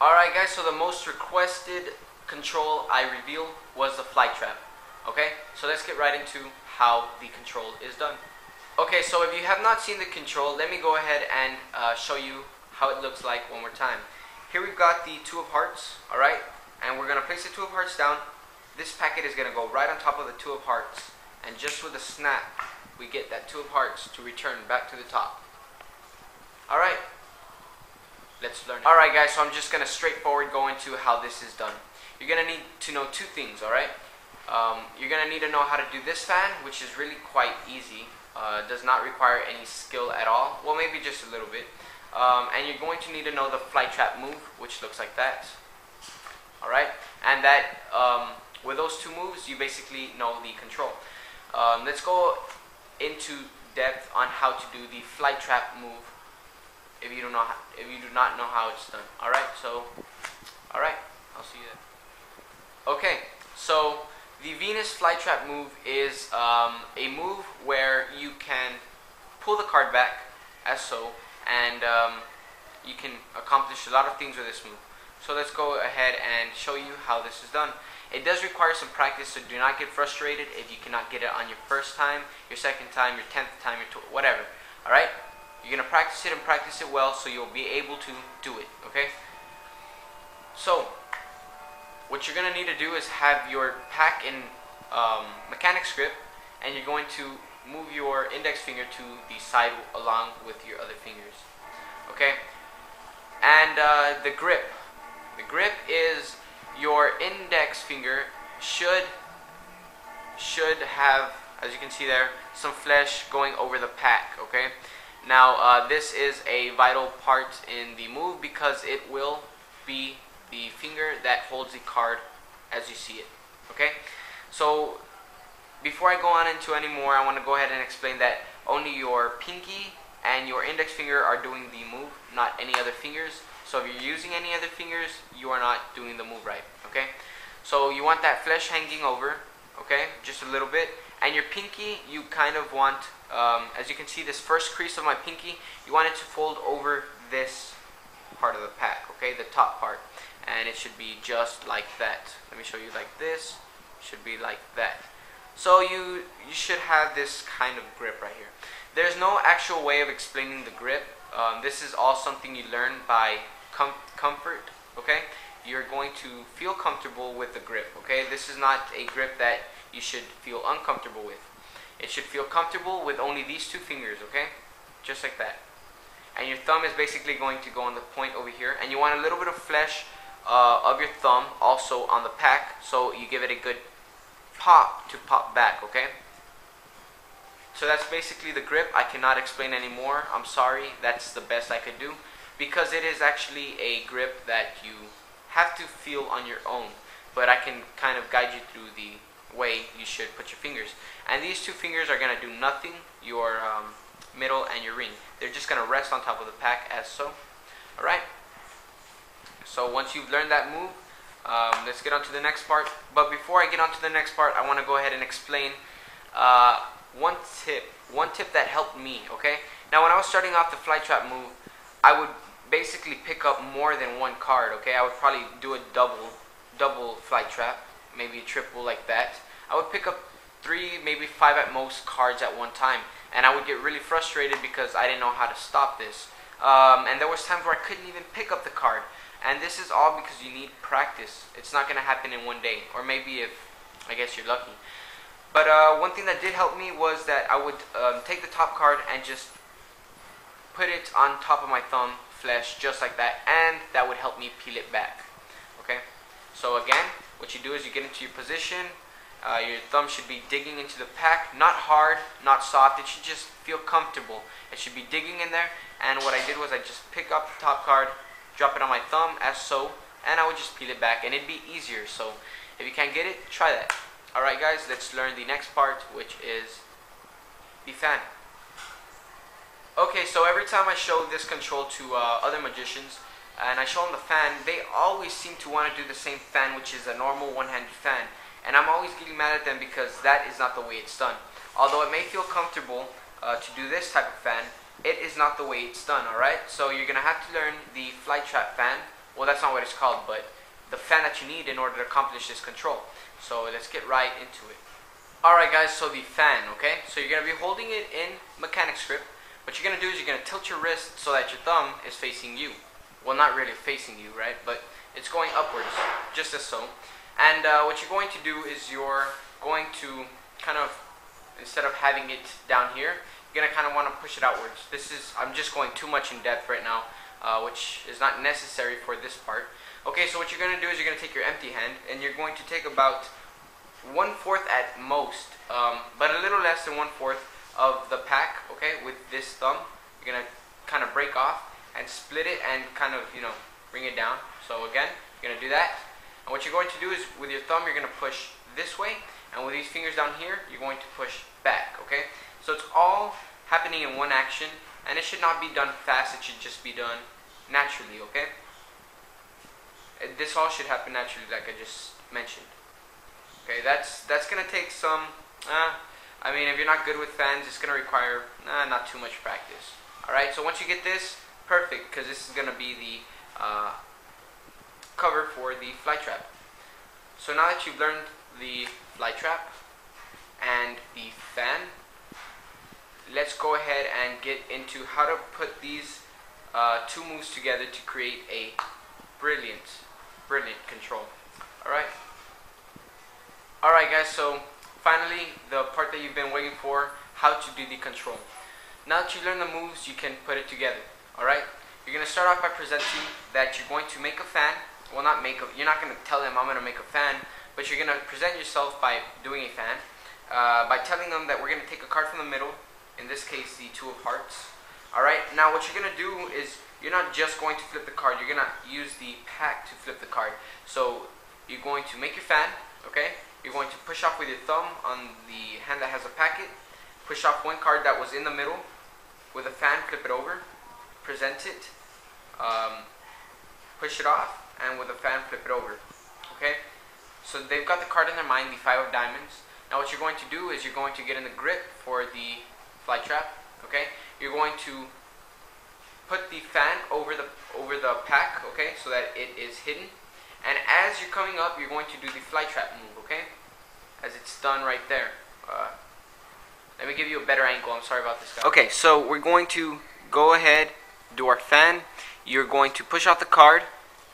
Alright guys, so the most requested control I revealed was the FlyTrap. Okay, so let's get right into how the control is done. Okay, so if you have not seen the control, let me go ahead and show you how it looks like one more time. Here we've got the two of hearts, alright, and we're going to place the two of hearts down. This packet is going to go right on top of the two of hearts, and just with a snap, we get that two of hearts to return back to the top. Alright. Let's learn. Alright guys, so I'm just going to straightforward go into how this is done. You're going to need to know two things, alright? You're going to need to know how to do this fan, which is really quite easy. Does not require any skill at all. Well, maybe just a little bit. And you're going to need to know the FlyTrap move, which looks like that. Alright? And that, with those two moves, you basically know the control. Let's go into depth on how to do the FlyTrap move. If you do not know how it's done. Alright, so I'll see you there. Okay, so the Venus FlyTrap move is a move where you can pull the card back as so, and you can accomplish a lot of things with this move. So let's go ahead and show you how this is done. It does require some practice, so do not get frustrated if you cannot get it on your first time, your second time, your 10th time, your whatever. Alright? You're going to practice it and practice it well so you'll be able to do it, okay? So, what you're going to need to do is have your pack in mechanics grip, and you're going to move your index finger to the side along with your other fingers, okay? And the grip is your index finger should have, as you can see there, some flesh going over the pack, okay? Now, this is a vital part in the move because it will be the finger that holds the card as you see it. Okay? So, before I go on into any more, I want to go ahead and explain that only your pinky and your index finger are doing the move, not any other fingers. So, if you're using any other fingers, you are not doing the move right. Okay? So, you want that flesh hanging over, okay? Just a little bit. And your pinky, you kind of want, as you can see, this first crease of my pinky, you want it to fold over this part of the pack, okay, the top part. And it should be just like that. Let me show you like this. It should be like that. So you should have this kind of grip right here. There's no actual way of explaining the grip. This is all something you learn by comfort, okay? You're going to feel comfortable with the grip, okay? This is not a grip that you should feel uncomfortable with. It should feel comfortable with only these two fingers, okay? Just like that. And your thumb is basically going to go on the point over here, and you want a little bit of flesh of your thumb also on the pack, so you give it a good pop to pop back, okay? So that's basically the grip. I cannot explain any more. I'm sorry. That's the best I could do, because it is actually a grip that you have to feel on your own, but I can kind of guide you through the way you should put your fingers. And these two fingers are going to do nothing, your middle and your ring. They're just going to rest on top of the pack as so. Alright? So once you've learned that move, let's get on to the next part. But before I get on to the next part, I want to go ahead and explain one tip that helped me, okay? Now when I was starting off the FlyTrap move, I would basically pick up more than one card, okay? I would probably do a double FlyTrap, maybe a triple like that. I would pick up 3, maybe 5 at most cards at one time, and I would get really frustrated because I didn't know how to stop this. And there was times where I couldn't even pick up the card, and this is all because you need practice. It's not going to happen in one day, or maybe if, I guess you're lucky. But one thing that did help me was that I would take the top card and just put it on top of my thumb flesh, just like that, and that would help me peel it back. Okay? So again, what you do is you get into your position. Your thumb should be digging into the pack, not hard, not soft. It should just feel comfortable. It should be digging in there. And what I did was I just pick up the top card, drop it on my thumb as so, and I would just peel it back, and it'd be easier. So if you can't get it, try that. Alright guys, let's learn the next part, which is the fan. Okay, so every time I show this control to other magicians, and I show them the fan, they always seem to want to do the same fan, which is a normal one-handed fan. And I'm always getting mad at them because that is not the way it's done. Although it may feel comfortable to do this type of fan, it is not the way it's done, alright? So you're going to have to learn the FlyTrap fan, well, that's not what it's called, but the fan that you need in order to accomplish this control. So let's get right into it. Alright guys, so the fan, okay? So you're going to be holding it in mechanics grip. What you're going to do is you're going to tilt your wrist so that your thumb is facing you. Well, not really facing you, right? But it's going upwards, just as so. And what you're going to do is you're going to kind of, instead of having it down here, you're going to kind of want to push it outwards. I'm just going too much in depth right now, which is not necessary for this part. Okay, so what you're going to do is you're going to take your empty hand, and you're going to take about 1/4 at most, but a little less than 1/4 of the pack, okay, with this thumb. You're going to kind of break off and split it and kind of, bring it down. So again, you're going to do that. And what you're going to do is with your thumb, you're going to push this way, and with these fingers down here, you're going to push back, okay? So it's all happening in one action, and it should not be done fast, it should just be done naturally, okay? This all should happen naturally like I just mentioned. Okay, that's going to take some, I mean, if you're not good with fans, it's going to require not too much practice. Alright, so once you get this, perfect, because this is going to be the cover for the FlyTrap. So now that you've learned the FlyTrap and the fan, let's go ahead and get into how to put these two moves together to create a brilliant control. Alright guys, so finally the part that you've been waiting for, how to do the control. Now that you learn the moves, you can put it together. Alright, you're going to start off by presenting that you're going to make a fan. Well, you're not going to tell them I'm going to make a fan, but you're going to present yourself by doing a fan, by telling them that we're going to take a card from the middle, in this case the Two of Hearts. Alright, now what you're going to do is you're not just going to flip the card, you're going to use the pack to flip the card. So you're going to make your fan, okay? You're going to push off with your thumb on the hand that has a packet, push off one card that was in the middle, with a fan flip it over, present it, push it off, and with a fan flip it over, okay? So they've got the card in their mind, the Five of Diamonds. Now what you're going to do is you're going to get in the grip for the FlyTrap, okay? You're going to put the fan over the pack, okay, so that it is hidden. And as you're coming up, you're going to do the FlyTrap move, okay? As it's done right there. Let me give you a better angle. I'm sorry about this, guy. Okay, so we're going to go ahead, do our fan. You're going to push out the card,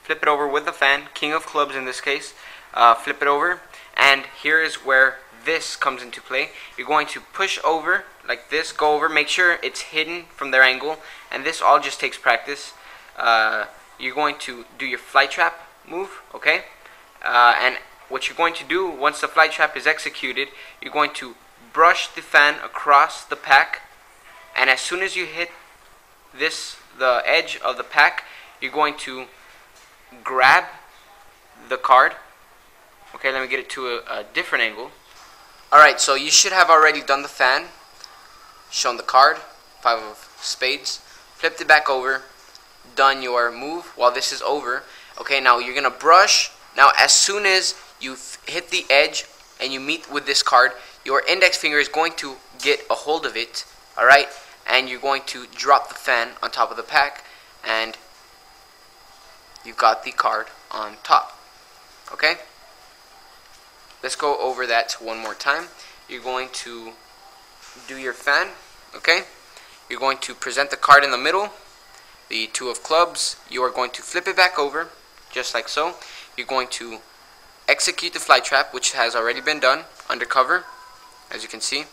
flip it over with the fan, King of Clubs in this case. Flip it over, and here is where this comes into play. You're going to push over like this, go over, make sure it's hidden from their angle, and this all just takes practice. You're going to do your FlyTrap move, okay? And what you're going to do once the FlyTrap is executed, you're going to brush the fan across the pack, and as soon as you hit the edge of the pack, you're going to grab the card. Okay, let me get it to a different angle. Alright, so you should have already done the fan, shown the card, Five of Spades, flipped it back over, done your move while this is over. Okay, now you're going to brush. Now as soon as you hit the edge and you meet with this card, your index finger is going to get a hold of it, alright? And you're going to drop the fan on top of the pack, and you've got the card on top. Okay? Let's go over that one more time. You're going to do your fan, okay? You're going to present the card in the middle, the Two of Clubs. You are going to flip it back over, just like so. You're going to execute the FlyTrap, which has already been done, undercover, as you can see.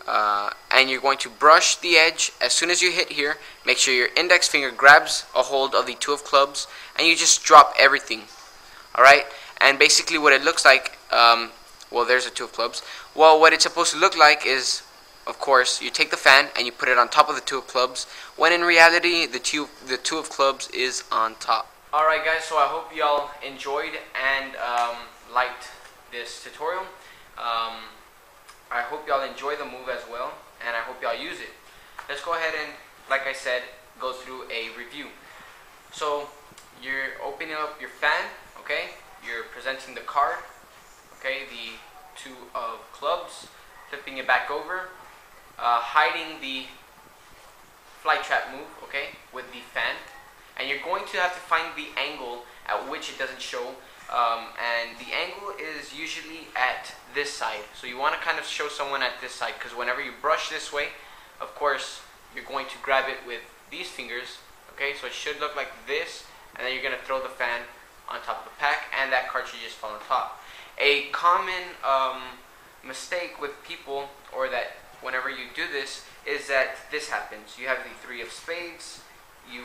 And you're going to brush the edge. As soon as you hit here, make sure your index finger grabs a hold of the Two of Clubs, and you just drop everything. Alright? And basically what it looks like, well, there's a Two of Clubs. Well, what it's supposed to look like is, of course, you take the fan and you put it on top of the Two of Clubs, when in reality the Two of Clubs is on top. Alright guys, so I hope y'all enjoyed and liked this tutorial. I hope y'all enjoy the move as well, and I hope y'all use it. Let's go ahead and, like I said, go through a review. So you're opening up your fan, okay? You're presenting the card, okay? The Two of Clubs, flipping it back over, hiding the FlyTrap move, okay, with the fan, and you're going to have to find the angle which it doesn't show. And the angle is usually at this side. So you want to kind of show someone at this side, because whenever you brush this way, of course, you're going to grab it with these fingers. Okay, so it should look like this, and then you're going to throw the fan on top of the pack, and that cartridge just fall on top. A common mistake with people, or that whenever you do this, is that this happens. You have the 3 of spades, you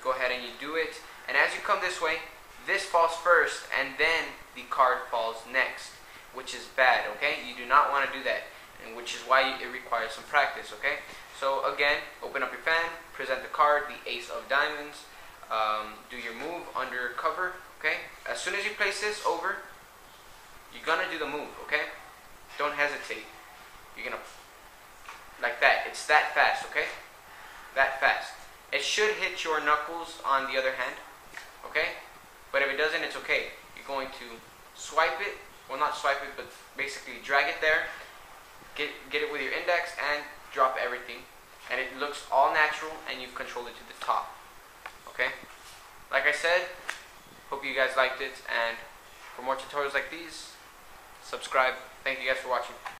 go ahead and you do it, and as you come this way, this falls first, and then the card falls next, which is bad, okay? You do not want to do that, and which is why it requires some practice, okay? So again, open up your fan, present the card, the ace of diamonds, do your move under cover, okay? As soon as you place this over, you're gonna do the move, okay? Don't hesitate. You're gonna, like that. It's that fast, okay? That fast. It should hit your knuckles on the other hand, okay? But if it doesn't, it's okay. You're going to swipe it, well, not swipe it, but basically drag it there, get it with your index, and drop everything. And it looks all natural, and you've controlled it to the top, okay? Like I said, hope you guys liked it, and for more tutorials like these, subscribe. Thank you guys for watching.